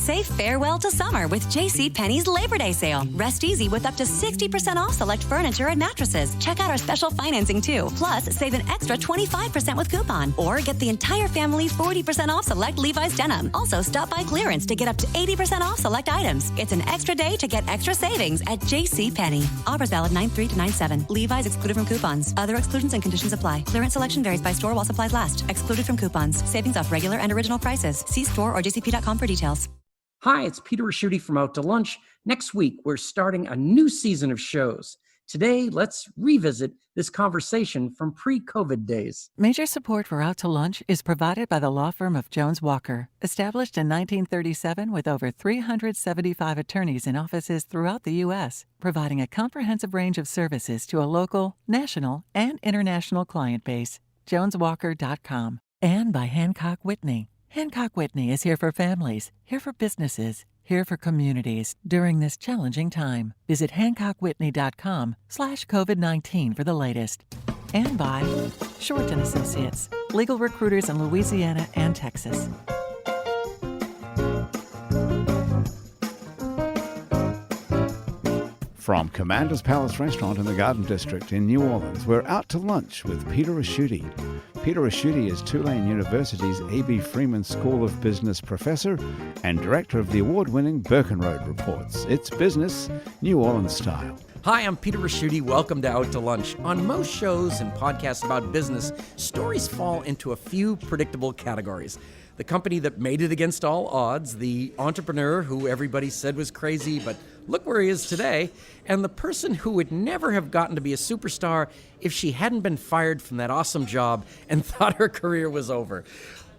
Say farewell to summer with JCPenney's Labor Day sale. Rest easy with up to 60% off select furniture and mattresses. Check out our special financing too. Plus, save an extra 25% with coupon. Or get the entire family 40% off select Levi's denim. Also, stop by clearance to get up to 80% off select items. It's an extra day to get extra savings at JCPenney. Offers valid 9/3 to 9/7. Levi's excluded from coupons. Other exclusions and conditions apply. Clearance selection varies by store while supplies last. Excluded from coupons. Savings off regular and original prices. See store or jcp.com for details. Hi, it's Peter Raschuti from Out to Lunch. Next week, we're starting a new season of shows. Today, let's revisit this conversation from pre-COVID days. Major support for Out to Lunch is provided by the law firm of Jones Walker, established in 1937 with over 375 attorneys in offices throughout the U.S., providing a comprehensive range of services to a local, national, and international client base. JonesWalker.com. And by Hancock Whitney. Hancock Whitney is here for families, here for businesses, here for communities during this challenging time. Visit HancockWhitney.com/COVID-19 for the latest. And by Shorten Associates, legal recruiters in Louisiana and Texas. From Commander's Palace Restaurant in the Garden District in New Orleans, we're Out to Lunch with Peter Raschuti. Peter Raschuti is Tulane University's A.B. Freeman School of Business professor and director of the award-winning Birkenroad Reports. It's business, New Orleans style. Hi, I'm Peter Raschuti. Welcome to Out to Lunch. On most shows and podcasts about business, stories fall into a few predictable categories. The company that made it against all odds, the entrepreneur who everybody said was crazy, but look where he is today, and the person who would never have gotten to be a superstar if she hadn't been fired from that awesome job and thought her career was over.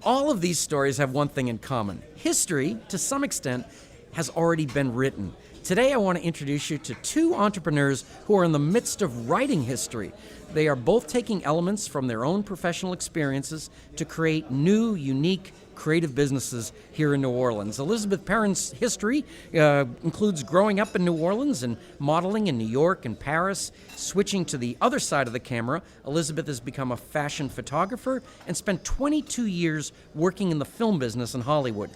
All of these stories have one thing in common. History, to some extent, has already been written. Today, I want to introduce you to two entrepreneurs who are in the midst of writing history. They are both taking elements from their own professional experiences to create new, unique, creative businesses here in New Orleans. Elizabeth Perrin's history includes growing up in New Orleans and modeling in New York and Paris. Switching to the other side of the camera, Elizabeth has become a fashion photographer and spent 22 years working in the film business in Hollywood.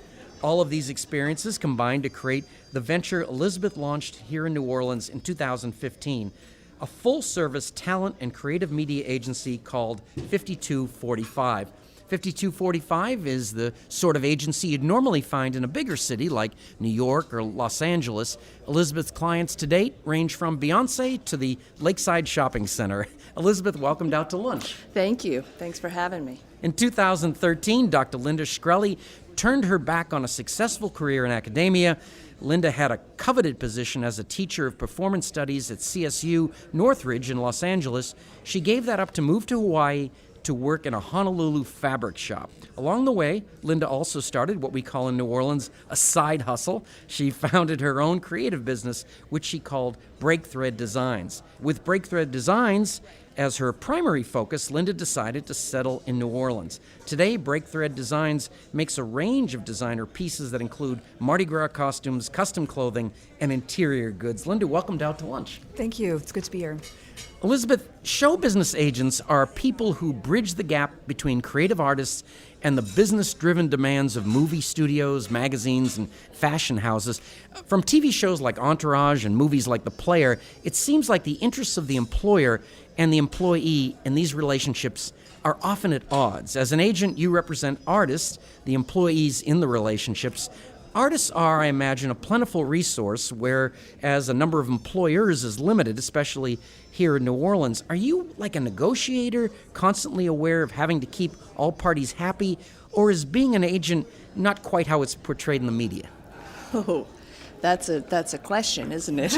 All of these experiences combined to create the venture Elizabeth launched here in New Orleans in 2015, a full-service talent and creative media agency called 5245. 5245 is the sort of agency you'd normally find in a bigger city like New York or Los Angeles. Elizabeth's clients to date range from Beyonce to the Lakeside Shopping Center. Elizabeth, welcomed Out to Lunch. Thank you. Thanks for having me. In 2013, Dr. Linda Shkreli turned her back on a successful career in academia. Linda had a coveted position as a teacher of performance studies at CSU Northridge in Los Angeles. She gave that up to move to Hawaii to work in a Honolulu fabric shop. Along the way, Linda also started what we call in New Orleans a side hustle. She founded her own creative business, which she called Breakthread Designs. With Breakthread Designs as her primary focus, Linda decided to settle in New Orleans. Today, Breakthread Designs makes a range of designer pieces that include Mardi Gras costumes, custom clothing, and interior goods. Linda, welcomed Out to Lunch. Thank you. It's good to be here. Elizabeth, show business agents are people who bridge the gap between creative artists and the business-driven demands of movie studios, magazines, and fashion houses. From TV shows like Entourage and movies like The Player, it seems like the interests of the employer and the employee in these relationships are often at odds. As an agent, you represent artists, the employees in the relationships. Artists are, I imagine, a plentiful resource, whereas a number of employers is limited, especially here in New Orleans. Are you like a negotiator, constantly aware of having to keep all parties happy, or is being an agent not quite how it's portrayed in the media? Oh, that's a question, isn't it?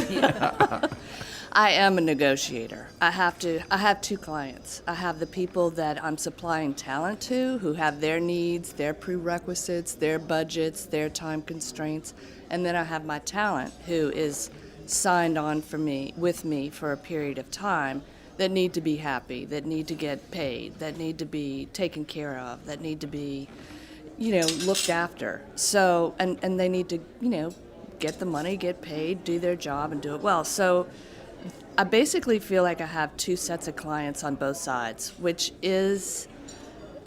I am a negotiator. I have two clients. I have the people that I'm supplying talent to who have their needs, their prerequisites, their budgets, their time constraints, and then I have my talent who is signed on with me for a period of time that need to be happy, that need to get paid, that need to be taken care of, that need to be, looked after. So, and they need to, get the money, get paid, do their job, and do it well. So I basically feel like I have two sets of clients on both sides, which is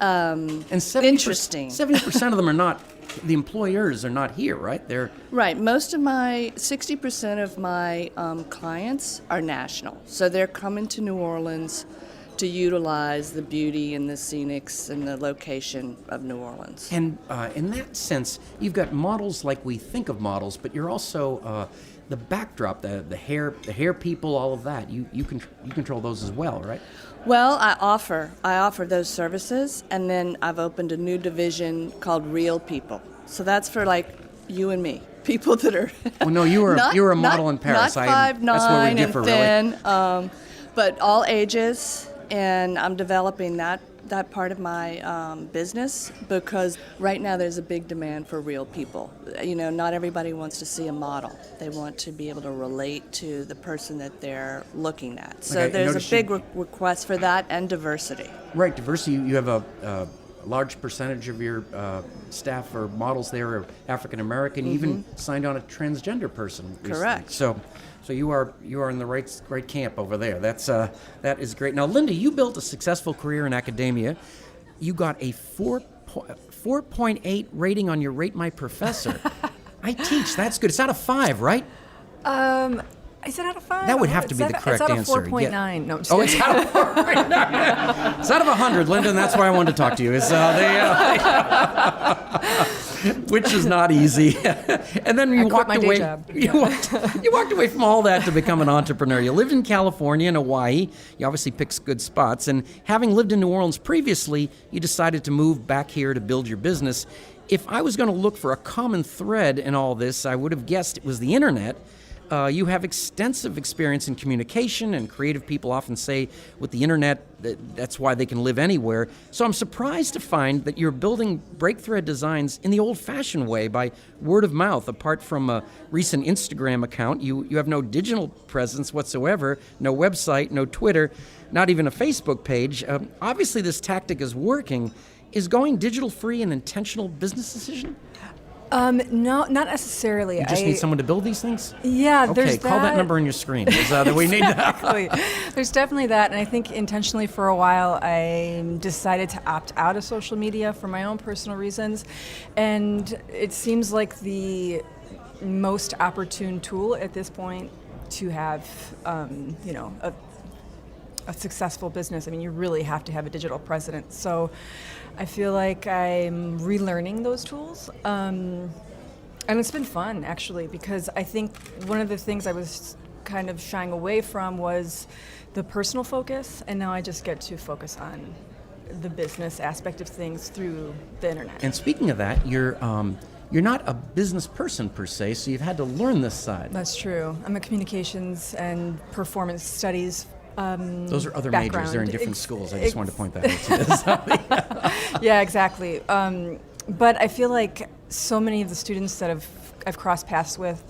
interesting. 70% of them are not the employers are not here, right? They're Right. Most of 60% of my clients are national. So they're coming to New Orleans to utilize the beauty and the scenics and the location of New Orleans. And in that sense, you've got models like we think of models, but you're also the backdrop, the hair people, all of that. You control those as well, right? Well, I offer those services, and then I've opened a new division called Real People. So that's for like you and me, people that are. Well, no, you were a model in Paris. Not 5'9" that's where we differ, and thin, really. But all ages, and I'm developing that part of my business because right now there's a big demand for real people. You know, not everybody wants to see a model. They want to be able to relate to the person that they're looking at. So Okay, there's a big request for that and diversity. Right, diversity. You have a large percentage of your staff or models there are African American. You even signed on a transgender person recently. Correct. So you are in the right camp over there. That is great. Now, Linda, you built a successful career in academia. You got a 4.8 rating on your Rate My Professor. I teach. That's good. It's out of 5, right? Is it out of 5? That would have to be the correct answer. It's out of 4.9. Yeah. No, I'm just it's out of 4.9. It's out of 100, Linda, and that's why I wanted to talk to you. Which is not easy. And then you walked away. You walked away from all that to become an entrepreneur. You lived in California and Hawaii. You obviously picked good spots. And having lived in New Orleans previously, you decided to move back here to build your business. If I was going to look for a common thread in all this, I would have guessed it was the internet. You have extensive experience in communication, and creative people often say with the internet, that's why they can live anywhere. So I'm surprised to find that you're building breakthrough designs in the old-fashioned way by word of mouth. Apart from a recent Instagram account, you have no digital presence whatsoever, no website, no Twitter, not even a Facebook page. Obviously, this tactic is working. Is going digital free an intentional business decision? No, not necessarily. You just need someone to build these things? Yeah, okay, there's call that number on your screen. We need exactly. There's definitely that, and I think intentionally for a while I decided to opt out of social media for my own personal reasons, and it seems like the most opportune tool at this point to have, a successful business. I mean, you really have to have a digital presence. So I feel like I'm relearning those tools. And it's been fun, actually, because I think one of the things I was kind of shying away from was the personal focus, and now I just get to focus on the business aspect of things through the internet. And speaking of that, you're not a business person per se, so you've had to learn this side. That's true. I'm a communications and performance studies Those are other background. majors. They're in different schools. I just wanted to point that out to you. Yeah, exactly. But I feel like so many of the students that I've crossed paths with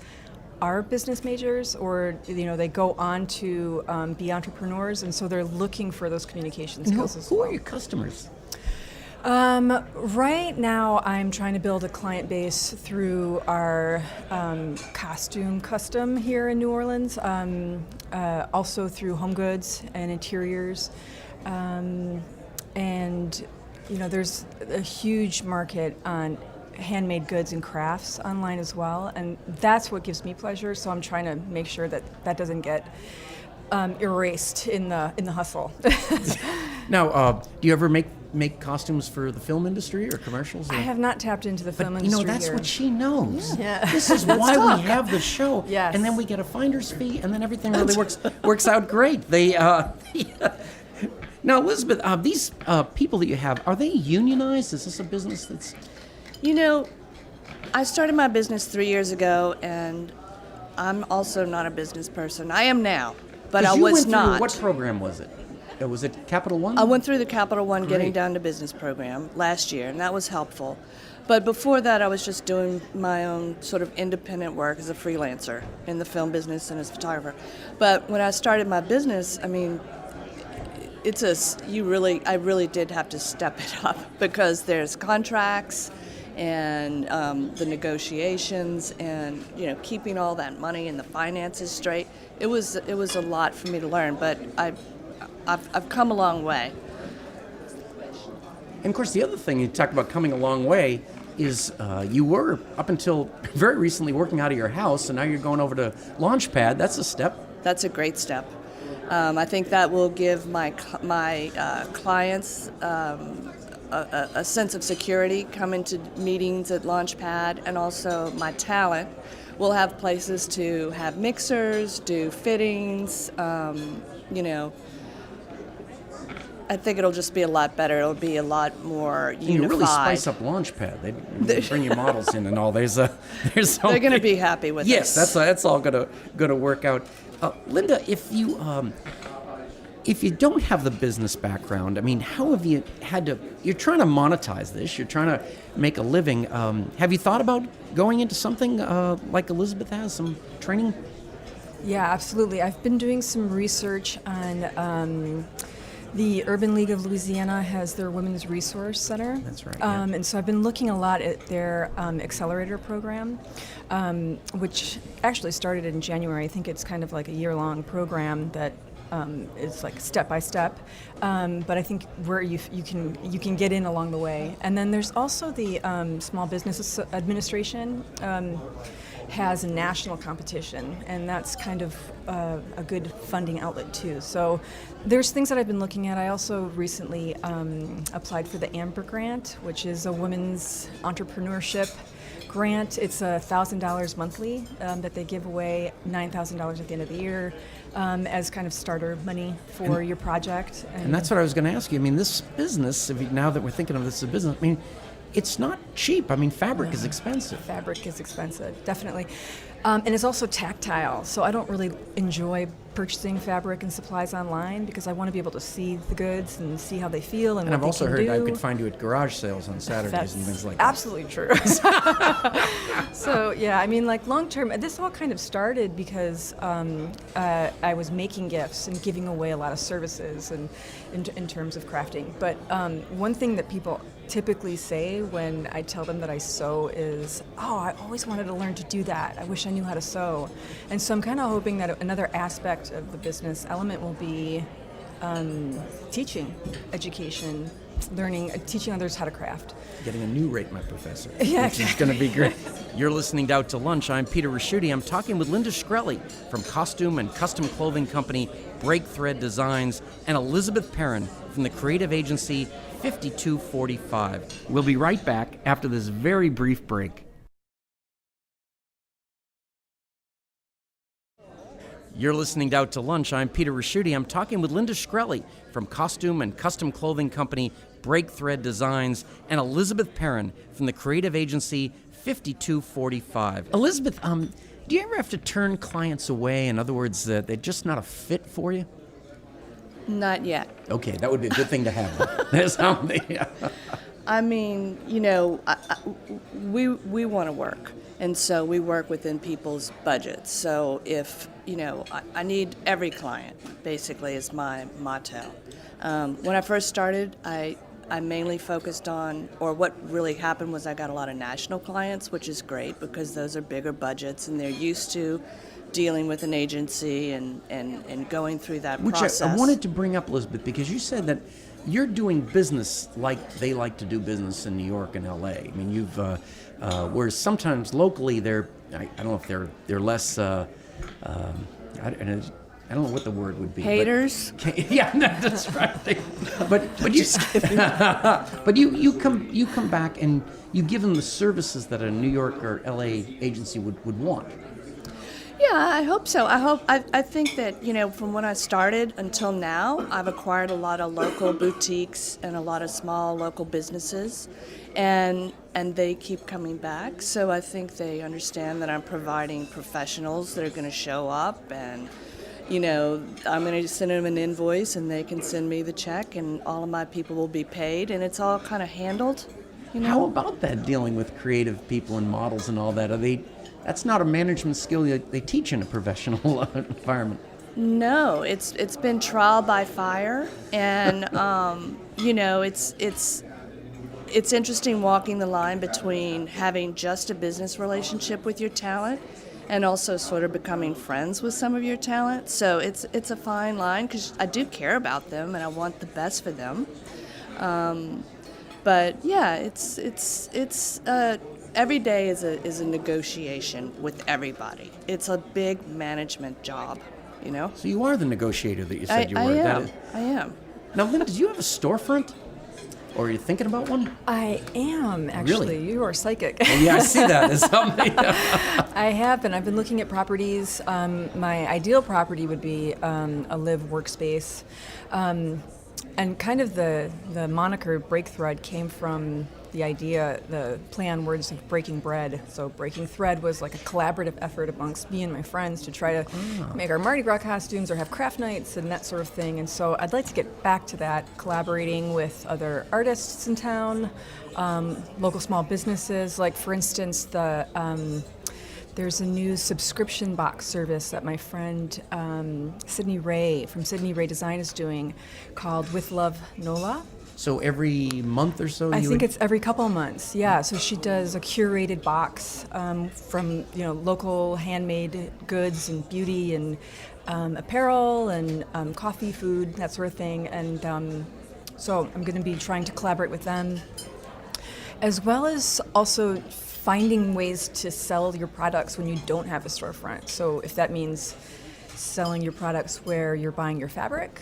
are business majors, or they go on to be entrepreneurs, and so they're looking for those communication skills as well. Who are your customers? Right now, I'm trying to build a client base through our costume custom here in New Orleans, also through home goods and interiors, and there's a huge market on handmade goods and crafts online as well, and that's what gives me pleasure. So I'm trying to make sure that doesn't get erased in the hustle. Now, do you ever make costumes for the film industry or commercials? Or? I have not tapped into the film industry. That's here. what she knows. Yeah. This is why we have the show. Yes. And then we get a finder's fee, and then everything really works out great. Now, Elizabeth, these people that you have, are they unionized? Is this a business that's... I started my business 3 years ago, and I'm also not a business person. I am now, but I was not. What program was it? Was it Capital One? I went through the Capital One Great. Getting Down to Business program last year, and that was helpful. But before that, I was just doing my own sort of independent work as a freelancer in the film business and as a photographer. But when I started my business, I mean, I really did have to step it up because there's contracts and the negotiations and keeping all that money and the finances straight. It was a lot for me to learn, but I've come a long way. And of course, the other thing you talked about coming a long way, is you were, up until very recently, working out of your house, and now you're going over to Launchpad. That's a step. That's a great step. I think that will give my clients a sense of security coming to meetings at Launchpad, and also my talent will have places to have mixers, do fittings, I think it'll just be a lot better. It'll be a lot more unified. You really spice up Launchpad. They bring your models in and all. There's They're going to be happy with yes, us. that's all going to work out. Linda, if you don't have the business background, I mean, how have you had to? You're trying to monetize this. You're trying to make a living. Have you thought about going into something like Elizabeth has, some training? Yeah, absolutely. I've been doing some research on. The Urban League of Louisiana has their Women's Resource Center. That's right. And so I've been looking a lot at their accelerator program, which actually started in January. I think it's kind of like a year-long program that is like step by step, but I think where you can get in along the way. And then there's also the Small Business Administration. Has a national competition, and that's kind of a good funding outlet too. So there's things that I've been looking at. I also recently applied for the AMBER grant, which is a women's entrepreneurship grant. It's $1,000 monthly that they give away, $9,000 at the end of the year as kind of starter money for your project. And that's what I was going to ask you. I mean, this business, now that we're thinking of this as a business, I mean, it's not cheap. I mean, fabric is expensive. Fabric is expensive, definitely. And it's also tactile, so I don't really enjoy purchasing fabric and supplies online because I want to be able to see the goods and see how they feel and what I've they also can heard do. I could find you at garage sales on Saturdays and things like that. Absolutely true. So, yeah, I mean, like long term, this all kind of started because I was making gifts and giving away a lot of services and in terms of crafting. But one thing that people typically say when I tell them that I sew is, oh, I always wanted to learn to do that. I wish I knew how to sew. And so I'm kind of hoping that another aspect of the business element will be teaching, education, learning, teaching others how to craft. Getting a new rate, my professor. Yeah, which is going to be great. You're listening to Out to Lunch. I'm Peter Raschuti. I'm talking with Linda Shkreli from costume and custom clothing company Break Thread Designs and Elizabeth Perrin from the creative agency 5245. We'll be right back after this very brief break. You're listening to Out to Lunch. I'm Peter Raschuti. I'm talking with Linda Shkreli from costume and custom clothing company Break Thread Designs and Elizabeth Perrin from the creative agency 5245. Elizabeth, do you ever have to turn clients away? In other words, they're just not a fit for you? Not yet. Okay, that would be a good thing to have. There's something. I mean, we want to work, and so we work within people's budgets. So if, I need every client, basically, is my motto. When I first started, I mainly focused on, or what really happened was I got a lot of national clients, which is great because those are bigger budgets and they're used to dealing with an agency and going through that process. I wanted to bring up, Elizabeth, because you said that you're doing business like they like to do business in New York and LA. I mean, you've whereas sometimes locally I don't know if they're less. I don't know what the word would be. Haters. Yeah, that's right. But you come back and you give them the services that a New York or LA agency would want. Yeah, I hope so. I think that, from when I started until now, I've acquired a lot of local boutiques and a lot of small local businesses, and they keep coming back. So I think they understand that I'm providing professionals that are going to show up, and, I'm going to send them an invoice and they can send me the check and all of my people will be paid, and it's all kind of handled. How about that, dealing with creative people and models and all that? That's not a management skill they teach in a professional environment. No, it's been trial by fire, and it's interesting walking the line between having just a business relationship with your talent and also sort of becoming friends with some of your talent. So it's a fine line because I do care about them and I want the best for them. But yeah, it's every day is a negotiation with everybody. It's a big management job, you know. So you are the negotiator that you said you were. I am. Now, Linda, do you have a storefront? Or are you thinking about one? I am, actually. Really? You are psychic. Oh, yeah, I see that. It's something. I have been. I've been looking at properties. My ideal property would be a live workspace. And kind of the moniker Break Thread came from the idea, the play on words of breaking bread. So Breaking Thread was like a collaborative effort amongst me and my friends to try to make our Mardi Gras costumes or have craft nights and that sort of thing. And so I'd like to get back to that, collaborating with other artists in town, local small businesses. Like, for instance, there's a new subscription box service that my friend Sydney Ray from Sydney Ray Design is doing called With Love Nola. So every month or so? I think it's every couple of months, yeah. So she does a curated box from local handmade goods and beauty and apparel and coffee, food, that sort of thing. And so I'm going to be trying to collaborate with them, as well as also finding ways to sell your products when you don't have a storefront. So if that means selling your products where you're buying your fabric,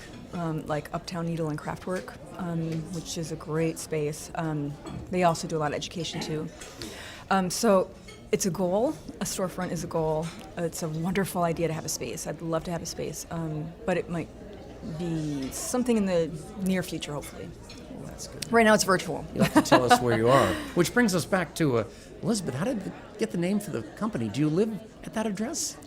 like Uptown Needle and Craftwork, which is a great space. They also do a lot of education too. So it's a goal. A storefront is a goal. It's a wonderful idea to have a space. I'd love to have a space, but it might be something in the near future, hopefully. Well, that's good. Right now it's virtual. You'll have to tell us where you are. Which brings us back to Elizabeth. How did you get the name for the company? Do you live at that address?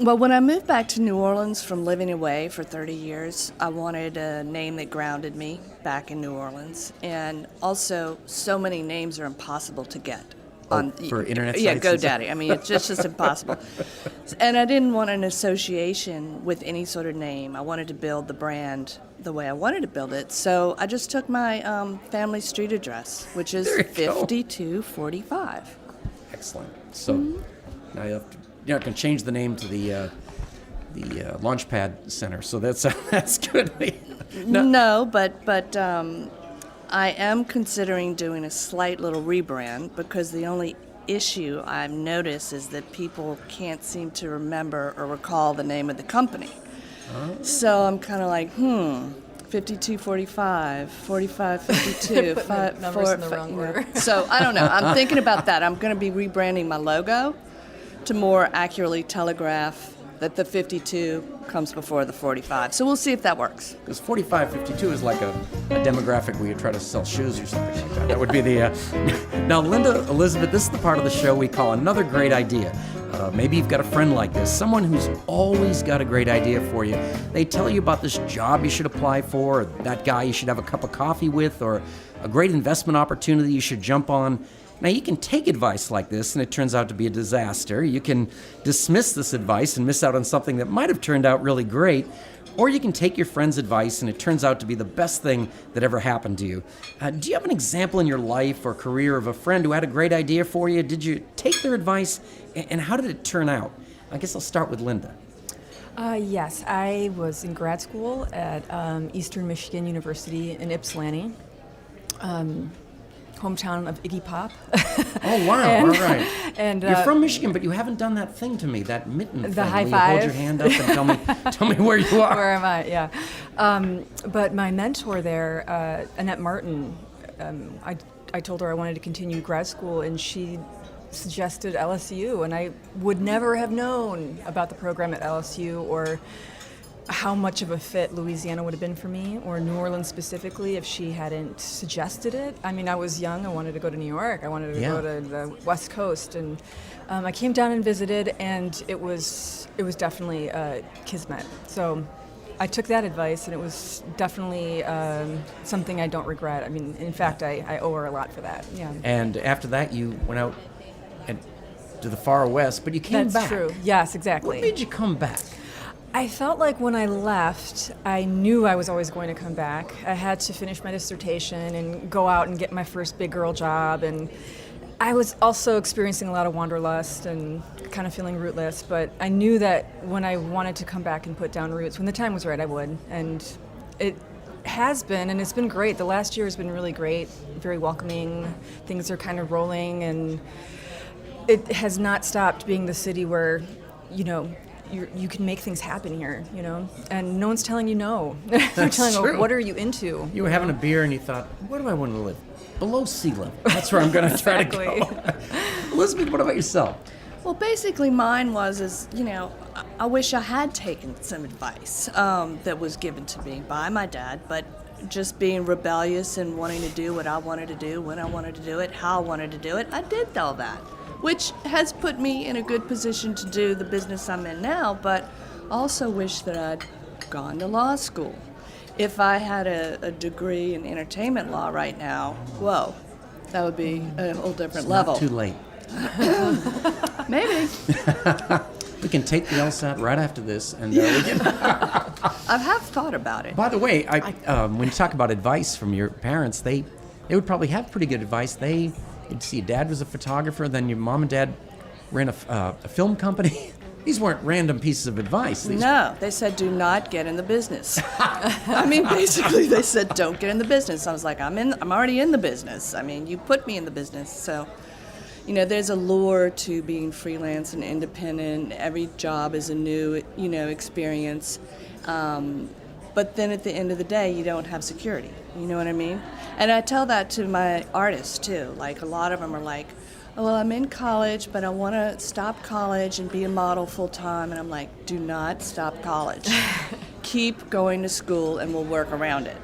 Well, when I moved back to New Orleans from living away for 30 years, I wanted a name that grounded me back in New Orleans. And also, so many names are impossible to get. For internet sites? Yeah, GoDaddy. I mean, it's just impossible. And I didn't want an association with any sort of name. I wanted to build the brand the way I wanted to build it. So I just took my family street address, which is 5245. Excellent. So now you're not going to change the name to the Launchpad Center. So that's good. No, but I am considering doing a slight little rebrand because the only issue I've noticed is that people can't seem to remember or recall the name of the company. So I'm kind of like, 5245, 4552, numbers in the wrong order. So I don't know. I'm thinking about that. I'm going to be rebranding my logo to more accurately telegraph that the 52 comes before the 45. So we'll see if that works. Because 4552 is like a demographic where you try to sell shoes or something like that. That would be the... Now, Linda, Elizabeth, this is the part of the show we call Another Great Idea. Maybe you've got a friend like this, someone who's always got a great idea for you. They tell you about this job you should apply for, or that guy you should have a cup of coffee with, or a great investment opportunity you should jump on. Now, you can take advice like this, and it turns out to be a disaster. You can dismiss this advice and miss out on something that might have turned out really great, or you can take your friend's advice, and it turns out to be the best thing that ever happened to you. Do you have an example in your life or career of a friend who had a great idea for you? Did you take their advice, and how did it turn out? I guess I'll start with Linda. Yes, I was in grad school at Eastern Michigan University in Ypsilanti. Hometown of Iggy Pop. Oh, wow. All right. And you're from Michigan, but you haven't done that thing to me, that mitten thing. high where five. You hold your hand up and tell me where you are. Where am I? Yeah. But my mentor there, Annette Martin, I told her I wanted to continue grad school, and she suggested LSU, and I would never have known about the program at LSU or how much of a fit Louisiana would have been for me, or New Orleans specifically, if she hadn't suggested it. I mean, I was young. I wanted to go to New York. I wanted to go to the West Coast, and I came down and visited, and it was definitely kismet. So I took that advice, and it was definitely something I don't regret. I mean, in fact, I owe her a lot for that. Yeah. And after that, you went out to the far west, but you came back. That's true. Yes, exactly. What made you come back? I felt like when I left, I knew I was always going to come back. I had to finish my dissertation and go out and get my first big girl job. And I was also experiencing a lot of wanderlust and kind of feeling rootless. But I knew that when I wanted to come back and put down roots, when the time was right, I would. And has been, and it's been great. The last year has been really great, very welcoming. Things are kind of rolling, and it has not stopped being the city where, you can make things happen here, and no one's telling you no. They're telling you, what are you into? You were having a beer and you thought, where do I want to live? Below sea level. That's where I'm going to try to go. Elizabeth, what about yourself? Well, basically mine was, I wish I had taken some advice that was given to me by my dad, but just being rebellious and wanting to do what I wanted to do, when I wanted to do it, how I wanted to do it, I did all that, which has put me in a good position to do the business I'm in now, but also wish that I'd gone to law school. If I had a degree in entertainment law right now, whoa, that would be a whole different level. Not too late. Maybe. We can take the LSAT right after this, and we can. I have thought about it. By the way, when you talk about advice from your parents, they would probably have pretty good advice. You'd see your dad was a photographer, then your mom and dad ran a film company. These weren't random pieces of advice. No, they said do not get in the business. Basically they said don't get in the business. I was like, I'm already in the business. You put me in the business. So, there's a lure to being freelance and independent. Every job is a new, experience. But then at the end of the day, you don't have security. You know what I mean? And I tell that to my artists too. Like a lot of them are like, oh, well, I'm in college, but I want to stop college and be a model full time. And I'm like, do not stop college. Keep going to school and we'll work around it.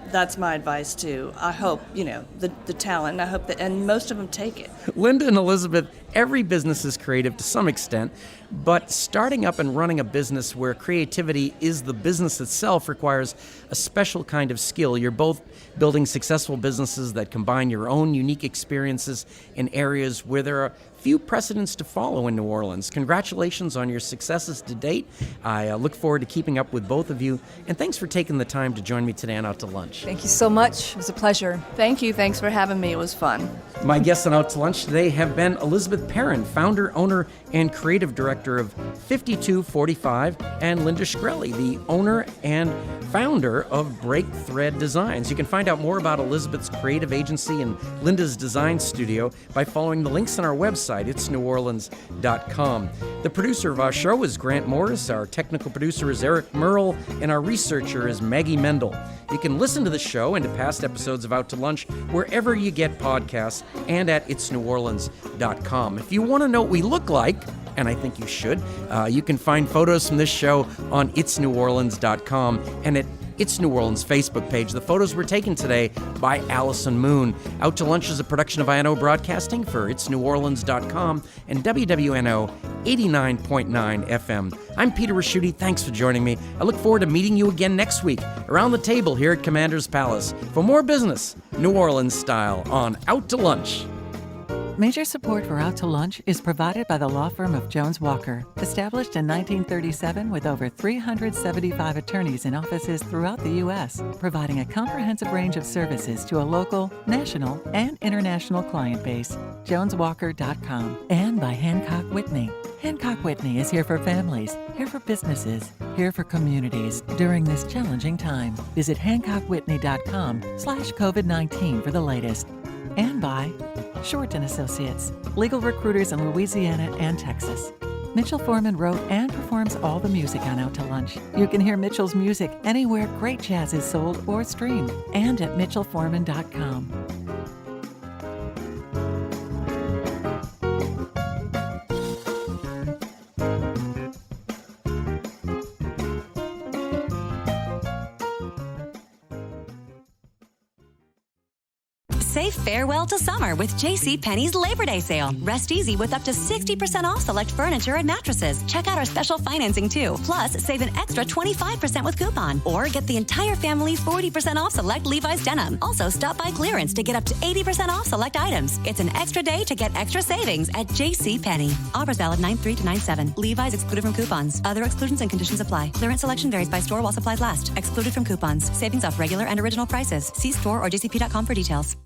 That's my advice too. I hope, the talent, and I hope that, and most of them take it. Linda and Elizabeth, every business is creative to some extent, but starting up and running a business where creativity is the business itself requires a special kind of skill. You're both building successful businesses that combine your own unique experiences in areas where there are few precedents to follow in New Orleans. Congratulations on your successes to date. I look forward to keeping up with both of you, and thanks for taking the time to join me today on Out to Lunch. Thank you so much. It was a pleasure. Thank you. Thanks for having me. It was fun. My guests on Out to Lunch today have been Elizabeth Perrin, founder, owner, and creative director of 5245, and Linda Shkreli, the owner and founder of Break Thread Designs. You can find out more about Elizabeth's creative agency and Linda's design studio by following the links on our website, itsneworleans.com. The producer of our show is Grant Morris, our technical producer is Eric Merle, and our researcher is Maggie Mendel. You can listen to the show and to past episodes of Out to Lunch wherever you get podcasts and at itsneworleans.com. If you want to know what we look like, and I think you should, you can find photos from this show on itsneworleans.com and at It's New Orleans Facebook page. The photos were taken today by Allison Moon. Out to Lunch is a production of INO Broadcasting for itsneworleans.com and WWNO 89.9 FM. I'm Peter Raschuti. Thanks for joining me. I look forward to meeting you again next week around the table here at Commander's Palace for more business, New Orleans style, on Out to Lunch. Major support for Out to Lunch is provided by the law firm of Jones Walker, established in 1937 with over 375 attorneys in offices throughout the U.S., providing a comprehensive range of services to a local, national, and international client base. JonesWalker.com. And by Hancock Whitney. Hancock Whitney is here for families, here for businesses, here for communities during this challenging time. Visit HancockWhitney.com/COVID-19 for the latest. And by Short & Associates, legal recruiters in Louisiana and Texas. Mitchell Foreman wrote and performs all the music on Out to Lunch. You can hear Mitchell's music anywhere great jazz is sold or streamed, and at mitchellforeman.com. Say farewell to summer with JCPenney's Labor Day sale. Rest easy with up to 60% off select furniture and mattresses. Check out our special financing too. Plus, save an extra 25% with coupon. Or get the entire family 40% off select Levi's denim. Also, stop by clearance to get up to 80% off select items. It's an extra day to get extra savings at JCPenney. Offers valid 9/3 to 9/7. Levi's excluded from coupons. Other exclusions and conditions apply. Clearance selection varies by store while supplies last. Excluded from coupons. Savings off regular and original prices. See store or jcp.com for details.